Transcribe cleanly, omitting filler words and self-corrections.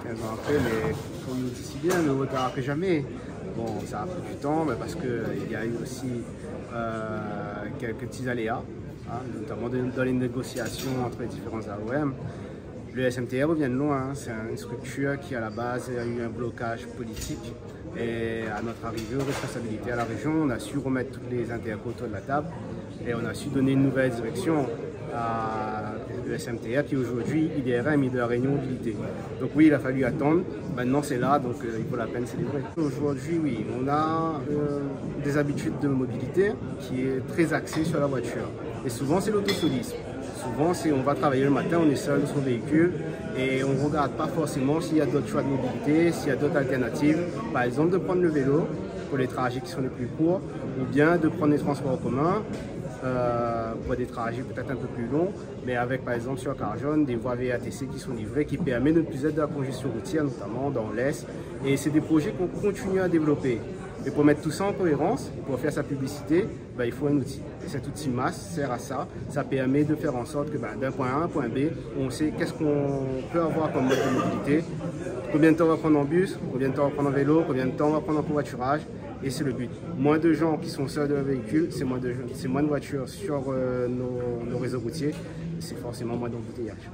15 ans après, mais comme nous dit si bien, mieux vaut tard que jamais. Bon, ça a pris du temps, mais parce qu'il y a eu aussi quelques petits aléas, hein, notamment dans les négociations entre les différents AOM. Le SMTR revient de loin, hein. C'est une structure qui à la base a eu un blocage politique et à notre arrivée aux responsabilités à la région, on a su remettre toutes les interco autour de la table et on a su donner une nouvelle direction à le SMTR qui aujourd'hui IDRM, de la Réunion Mobilité. Donc oui, il a fallu attendre, maintenant c'est là, donc il vaut la peine de célébrer. Aujourd'hui, oui, on a des habitudes de mobilité qui est très axée sur la voiture et souvent c'est l'autosolisme. Souvent, on va travailler le matin, on est seul dans son véhicule et on ne regarde pas forcément s'il y a d'autres choix de mobilité, s'il y a d'autres alternatives. Par exemple, de prendre le vélo pour les trajets qui sont les plus courts ou bien de prendre les transports en commun pour des trajets peut-être un peu plus longs, mais avec par exemple sur Carjon des voies VATC qui sont livrées qui permettent de ne plus être de la congestion routière, notamment dans l'Est. Et c'est des projets qu'on continue à développer. Et pour mettre tout ça en cohérence, pour faire sa publicité, il faut un outil. Et cet outil MAS sert à ça. Ça permet de faire en sorte que d'un point A à un point B, on sait qu'est-ce qu'on peut avoir comme mode de mobilité, combien de temps on va prendre en bus, combien de temps on va prendre en vélo, combien de temps on va prendre en covoiturage. Et c'est le but. Moins de gens qui sont seuls dans le véhicule, c'est moins de voitures sur nos réseaux routiers, c'est forcément moins d'embouteillage.